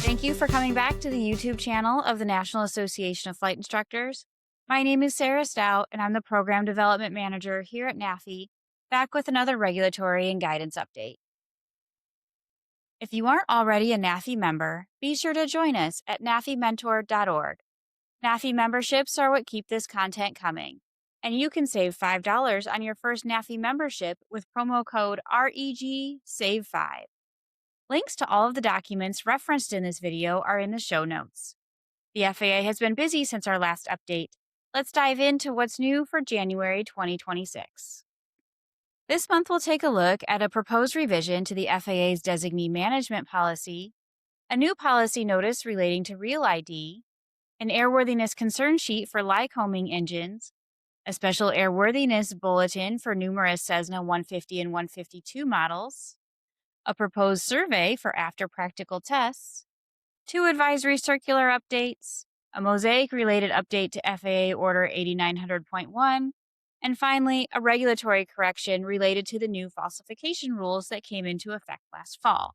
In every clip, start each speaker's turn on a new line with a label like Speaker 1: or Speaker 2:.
Speaker 1: Thank you for coming back to the YouTube channel of the National Association of Flight Instructors. My name is Sarah Staudt, and I'm the Program Development Manager here at NAFI, back with another regulatory and guidance update. If you aren't already a NAFI member, be sure to join us at nafimentor.org. NAFI memberships are what keep this content coming, and you can save $5 on your first NAFI membership with promo code REGSAVE5. Links to all of the documents referenced in this video are in the show notes. The FAA has been busy since our last update. Let's dive into what's new for January 2026. This month, we'll take a look at a proposed revision to the FAA's Designee management policy, a new policy notice relating to Real ID, an airworthiness concern sheet for Lycoming engines, a special airworthiness bulletin for numerous Cessna 150 and 152 models, a proposed survey for after practical tests, 2 advisory circular updates, a MOSAIC-related update to FAA Order 8900.1, and finally, a regulatory correction related to the new falsification rules that came into effect last fall.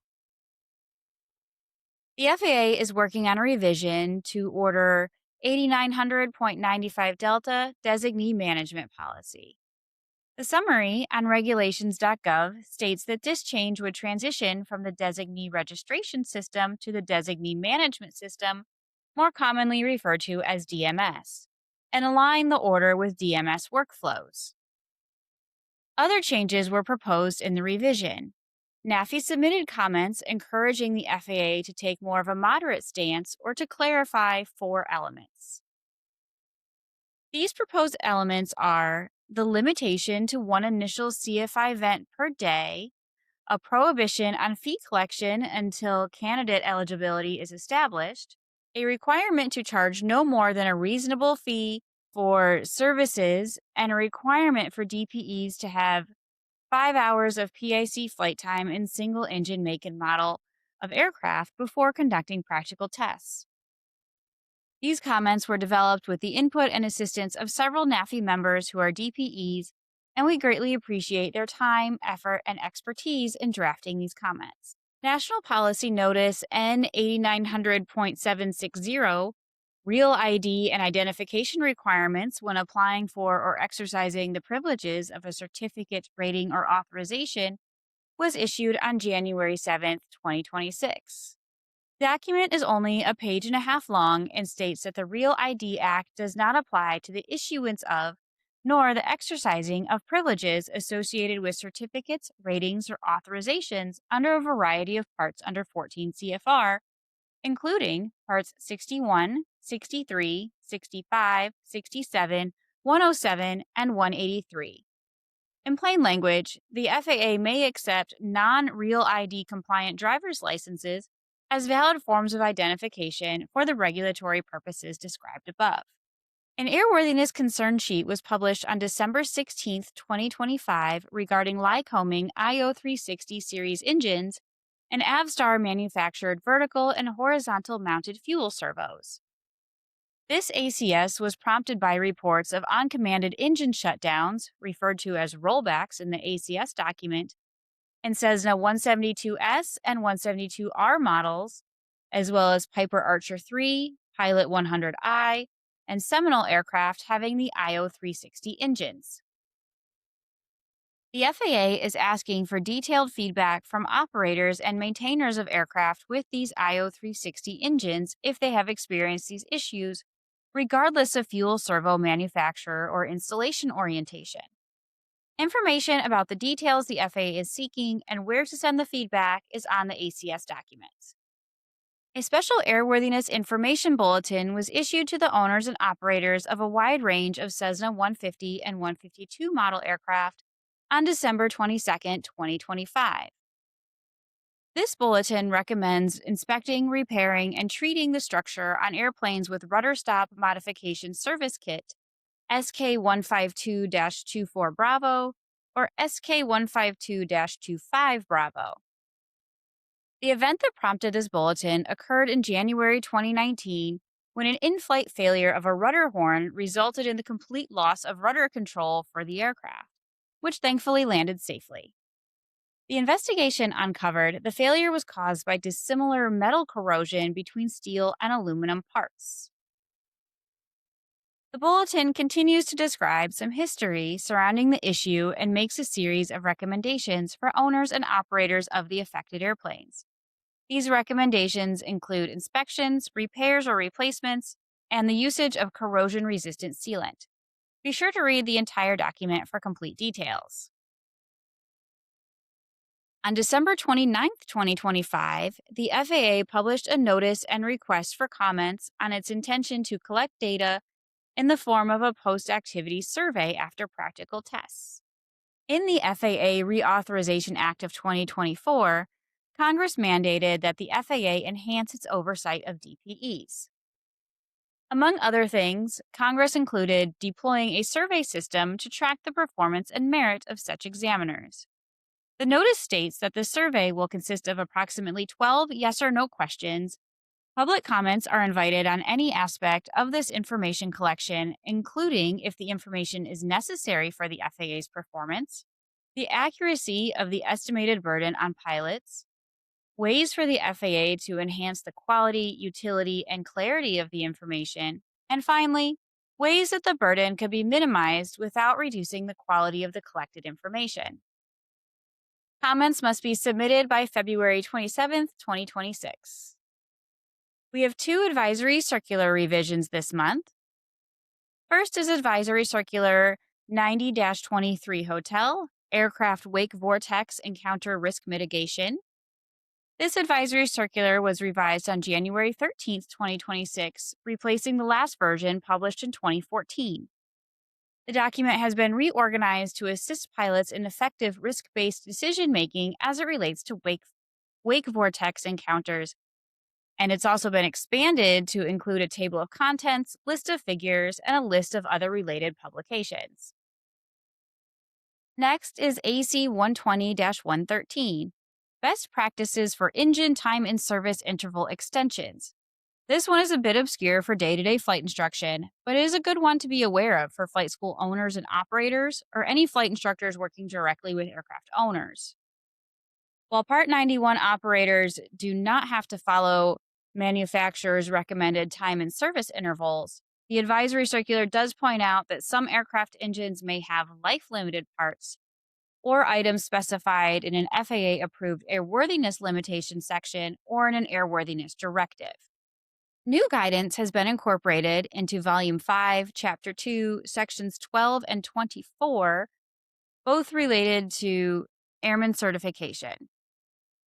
Speaker 1: The FAA is working on a revision to Order 8900.95 Delta Designee Management Policy. The summary on regulations.gov states that this change would transition from the Designee registration system to the Designee management system, more commonly referred to as DMS, and align the order with DMS workflows. Other changes were proposed in the revision. NAFI submitted comments encouraging the FAA to take more of a moderate stance or to clarify 4 elements. These proposed elements are the limitation to 1 initial CFI vent per day, a prohibition on fee collection until candidate eligibility is established, a requirement to charge no more than a reasonable fee for services, and a requirement for DPEs to have 5 hours of PIC flight time in single engine make and model of aircraft before conducting practical tests. These comments were developed with the input and assistance of several NAFI members who are DPEs, and we greatly appreciate their time, effort, and expertise in drafting these comments. National Policy Notice N8900.760, Real ID and Identification Requirements when applying for or exercising the privileges of a certificate, rating, or authorization, was issued on January 7, 2026. The document is only a page and a half long and states that the Real ID Act does not apply to the issuance of, nor the exercising of privileges associated with certificates, ratings, or authorizations under a variety of parts under 14 CFR, including Parts 61, 63, 65, 67, 107, and 183. In plain language, the FAA may accept non-Real ID compliant driver's licenses as valid forms of identification for the regulatory purposes described above. An airworthiness concern sheet was published on December 16, 2025 regarding Lycoming IO360 series engines and Avstar manufactured vertical and horizontal mounted fuel servos. This ACS was prompted by reports of uncommanded engine shutdowns, referred to as rollbacks in the ACS document, in Cessna 172S and 172R models, as well as Piper Archer III, Pilot 100I, and Seminole aircraft having the IO360 engines. The FAA is asking for detailed feedback from operators and maintainers of aircraft with these IO360 engines if they have experienced these issues, regardless of fuel servo manufacturer or installation orientation. Information about the details the FAA is seeking and where to send the feedback is on the ACS documents. A special airworthiness information bulletin was issued to the owners and operators of a wide range of Cessna 150 and 152 model aircraft on December 22, 2025. This bulletin recommends inspecting, repairing, and treating the structure on airplanes with rudder stop modification service kit SK152-24 Bravo or SK152-25 Bravo. The event that prompted this bulletin occurred in January 2019 when an in-flight failure of a rudder horn resulted in the complete loss of rudder control for the aircraft, which thankfully landed safely. The investigation uncovered the failure was caused by dissimilar metal corrosion between steel and aluminum parts. The bulletin continues to describe some history surrounding the issue and makes a series of recommendations for owners and operators of the affected airplanes. These recommendations include inspections, repairs or replacements, and the usage of corrosion resistant sealant. Be sure to read the entire document for complete details. On December 29th, 2025, the FAA published a notice and request for comments on its intention to collect data in the form of a post-activity survey after practical tests. In the FAA Reauthorization Act of 2024, Congress mandated that the FAA enhance its oversight of DPEs. Among other things, Congress included deploying a survey system to track the performance and merit of such examiners. The notice states that the survey will consist of approximately 12 yes or no questions. Public comments are invited on any aspect of this information collection, including if the information is necessary for the FAA's performance, the accuracy of the estimated burden on pilots, ways for the FAA to enhance the quality, utility, and clarity of the information, and finally, ways that the burden could be minimized without reducing the quality of the collected information. Comments must be submitted by February 27th, 2026. We have 2 advisory circular revisions this month. First is Advisory Circular 90-23 Hotel, Aircraft Wake Vortex Encounter Risk Mitigation. This advisory circular was revised on January 13th, 2026, replacing the last version published in 2014. The document has been reorganized to assist pilots in effective risk-based decision-making as it relates to wake vortex encounters, and it's also been expanded to include a table of contents, list of figures, and a list of other related publications. Next is AC 120-113, Best Practices for Engine Time in Service Interval Extensions. This one is a bit obscure for day-to-day flight instruction, but it is a good one to be aware of for flight school owners and operators, or any flight instructors working directly with aircraft owners. While Part 91 operators do not have to follow manufacturers' recommended time and service intervals, the advisory circular does point out that some aircraft engines may have life-limited parts or items specified in an FAA-approved airworthiness limitation section or in an airworthiness directive. New guidance has been incorporated into Volume 5, Chapter 2, Sections 12 and 24, both related to airman certification.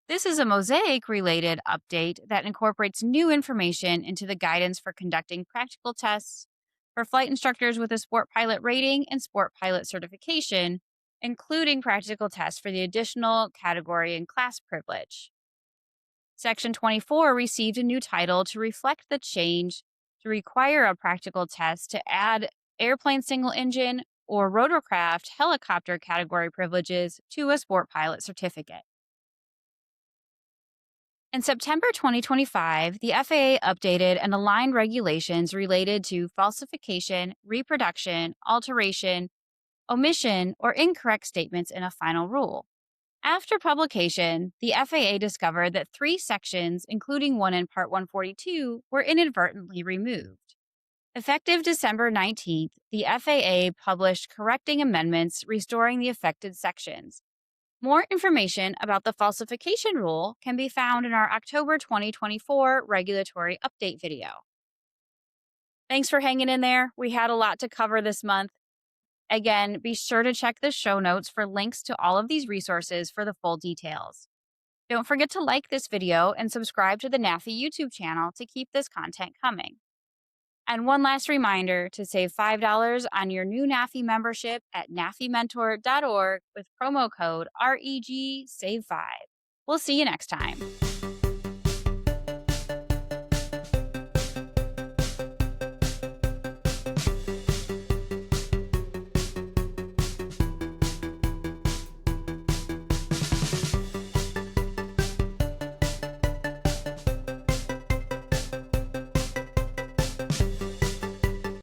Speaker 1: This is a MOSAIC-related update that incorporates new information into the guidance for conducting practical tests for flight instructors with a sport pilot rating and sport pilot certification, including practical tests for the additional category and class privilege. Section 24 received a new title to reflect the change to require a practical test to add airplane single engine or rotorcraft helicopter category privileges to a sport pilot certificate. In September 2025, the FAA updated and aligned regulations related to falsification, reproduction, alteration, omission, or incorrect statements in a final rule. After publication, the FAA discovered that 3 sections, including one in Part 142, were inadvertently removed. Effective December 19th, the FAA published correcting amendments restoring the affected sections. More information about the falsification rule can be found in our October 2024 regulatory update video. Thanks for hanging in there. We had a lot to cover this month. Again, be sure to check the show notes for links to all of these resources for the full details. Don't forget to like this video and subscribe to the NAFI YouTube channel to keep this content coming. And one last reminder to save $5 on your new NAFI membership at nafimentor.org with promo code REGSAVE5. We'll see you next time.